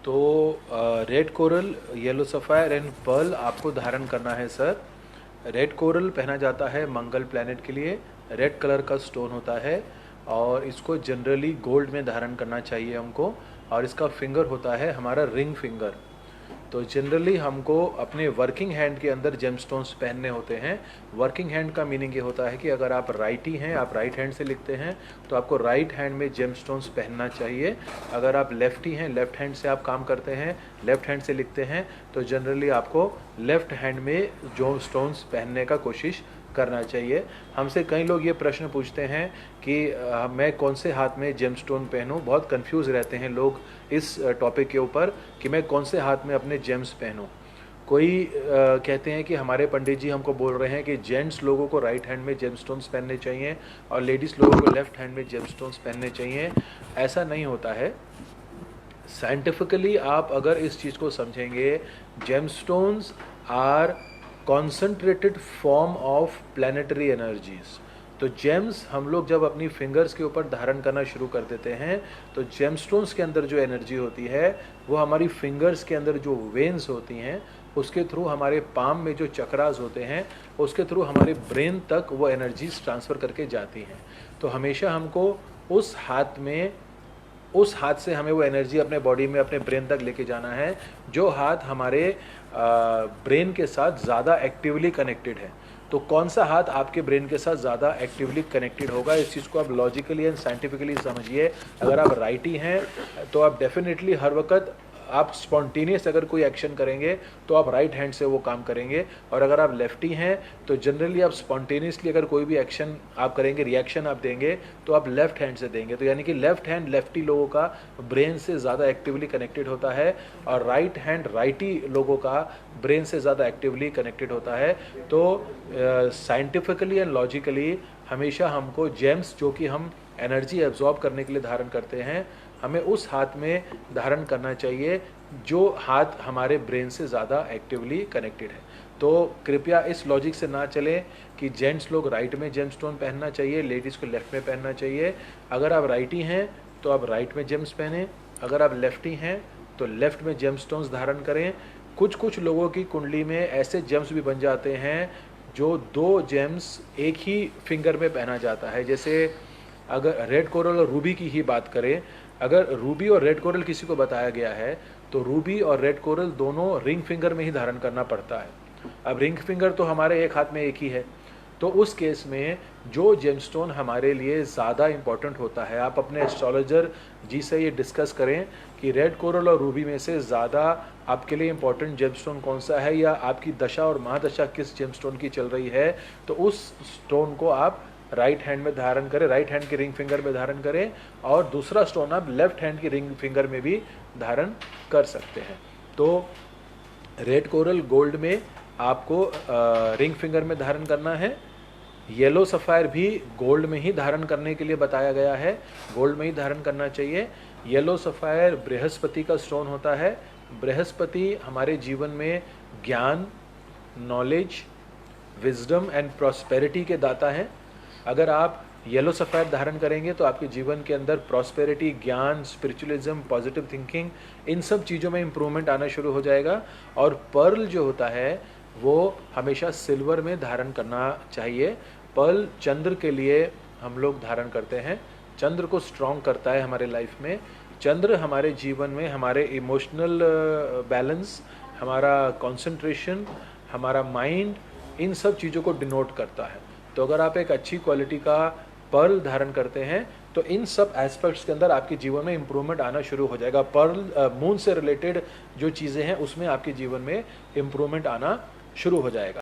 तो red coral, yellow sapphire and pearl आपको धारण करना है सर। रेड कोरल पहना जाता है मंगल प्लैनेट के लिए, रेड कलर का स्टोन होता है और इसको जनरली गोल्ड में धारण करना चाहिए हमको। और इसका फिंगर होता है हमारा रिंग फिंगर। तो जनरली हमको अपने वर्किंग हैंड के अंदर जेमस्टोन्स पहनने होते हैं। वर्किंग हैंड का मीनिंग ये होता है कि अगर आप राइटी हैं, आप राइट हैंड से लिखते हैं, तो आपको राइट हैंड में जेमस्टोन्स पहनना चाहिए। अगर आप लेफ्टी हैं, लेफ्ट हैंड से आप काम करते हैं, लेफ्ट हैंड से लिखते हैं, तो जनरली आपको लेफ्ट हैंड में जो स्टोन्स पहनने का कोशिश करना चाहिए। हमसे कई लोग ये प्रश्न पूछते हैं कि मैं कौन से हाथ में जेमस्टोन पहनूं। बहुत कंफ्यूज रहते हैं लोग इस टॉपिक के ऊपर कि मैं कौन से हाथ में अपने जेम्स पहनूं। कोई कहते हैं कि हमारे पंडित जी हमको बोल रहे हैं कि जेंट्स लोगों को राइट हैंड में जेमस्टोन्स पहनने चाहिए और लेडीज़ लोगों को लेफ्ट हैंड में जेमस्टोन्स पहनने चाहिए। ऐसा नहीं होता है। साइंटिफिकली आप अगर इस चीज़ को समझेंगे, gemstones are concentrated form of planetary energies. तो जेम्स हम लोग जब अपनी फिंगर्स के ऊपर धारण करना शुरू कर देते हैं, तो जेमस्टोन्स के अंदर जो एनर्जी होती है वो हमारी फिंगर्स के अंदर जो वेन्स होती हैं उसके थ्रू, हमारे पाम में जो चक्रास होते हैं उसके थ्रू हमारे ब्रेन तक वो एनर्जीज ट्रांसफ़र करके जाती हैं। तो हमेशा हमको उस हाथ से हमें वो एनर्जी अपने बॉडी में, अपने ब्रेन तक लेके जाना है जो हाथ हमारे ब्रेन के साथ ज़्यादा एक्टिवली कनेक्टेड है। तो कौन सा हाथ आपके ब्रेन के साथ ज़्यादा एक्टिवली कनेक्टेड होगा, इस चीज़ को आप लॉजिकली एंड साइंटिफिकली समझिए। अगर आप राइटी हैं तो आप डेफिनेटली हर वक्त आप स्पॉन्टेनियस अगर कोई एक्शन करेंगे तो आप राइट हैंड से वो काम करेंगे। और अगर आप लेफ्टी हैं तो जनरली आप स्पॉन्टेनियसली अगर कोई भी एक्शन आप करेंगे, रिएक्शन आप देंगे, तो आप लेफ्ट हैंड से देंगे। तो यानी कि लेफ्ट हैंड लेफ्टी लोगों का ब्रेन से ज़्यादा एक्टिवली कनेक्टेड होता है और राइट हैंड राइटी लोगों का ब्रेन से ज़्यादा एक्टिवली कनेक्टेड होता है। तो साइंटिफिकली एंड लॉजिकली हमेशा हमको जेम्स जो कि हम एनर्जी एब्जॉर्ब करने के लिए धारण करते हैं, हमें उस हाथ में धारण करना चाहिए जो हाथ हमारे ब्रेन से ज़्यादा एक्टिवली कनेक्टेड है। तो कृपया इस लॉजिक से ना चलें कि जेंट्स लोग राइट में जेमस्टोन पहनना चाहिए, लेडीज़ को लेफ्ट में पहनना चाहिए। अगर आप राइटी हैं तो आप राइट में जेम्स पहनें, अगर आप लेफ्टी हैं तो लेफ्ट में जेमस्टोन्स धारण करें। कुछ लोगों की कुंडली में ऐसे जेम्स भी बन जाते हैं जो 2 जेम्स एक ही फिंगर में पहना जाता है। जैसे अगर रेड कोरल और रूबी की ही बात करें, अगर रूबी और रेड कोरल किसी को बताया गया है तो रूबी और रेड कोरल दोनों रिंग फिंगर में ही धारण करना पड़ता है। अब रिंग फिंगर तो हमारे एक हाथ में एक ही है, तो उस केस में जो जेमस्टोन हमारे लिए ज़्यादा इम्पॉर्टेंट होता है, आप अपने एस्ट्रोलॉजर जी से ये डिस्कस करें कि रेड कोरल और रूबी में से ज़्यादा आपके लिए इम्पॉर्टेंट जेमस्टोन कौन सा है, या आपकी दशा और महादशा किस जेमस्टोन की चल रही है, तो उस स्टोन को आप राइट हैंड में धारण करें, राइट हैंड की रिंग फिंगर में धारण करें, और दूसरा स्टोन आप लेफ्ट हैंड की रिंग फिंगर में भी धारण कर सकते हैं। तो रेड कोरल गोल्ड में आपको रिंग फिंगर में धारण करना है। येलो सफ़ायर भी गोल्ड में ही धारण करने के लिए बताया गया है, गोल्ड में ही धारण करना चाहिए। येलो सफ़ायर बृहस्पति का स्टोन होता है। बृहस्पति हमारे जीवन में ज्ञान, नॉलेज, विजडम एंड प्रॉस्पेरिटी के दाता हैं। अगर आप येलो सफ़ायर धारण करेंगे तो आपके जीवन के अंदर प्रॉस्पेरिटी, ज्ञान, स्पिरिचुअलिज्म, पॉजिटिव थिंकिंग, इन सब चीज़ों में इम्प्रूवमेंट आना शुरू हो जाएगा। और पर्ल जो होता है वो हमेशा सिल्वर में धारण करना चाहिए। पर्ल चंद्र के लिए हम लोग धारण करते हैं, चंद्र को स्ट्रॉन्ग करता है हमारे लाइफ में। चंद्र हमारे जीवन में हमारे इमोशनल बैलेंस, हमारा कंसंट्रेशन, हमारा माइंड, इन सब चीज़ों को डिनोट करता है। तो अगर आप एक अच्छी क्वालिटी का पर्ल धारण करते हैं तो इन सब एस्पेक्ट्स के अंदर आपके जीवन में इम्प्रूवमेंट आना शुरू हो जाएगा। पर्ल मून से रिलेटेड जो चीज़ें हैं उसमें आपके जीवन में इम्प्रूवमेंट आना शुरू हो जाएगा।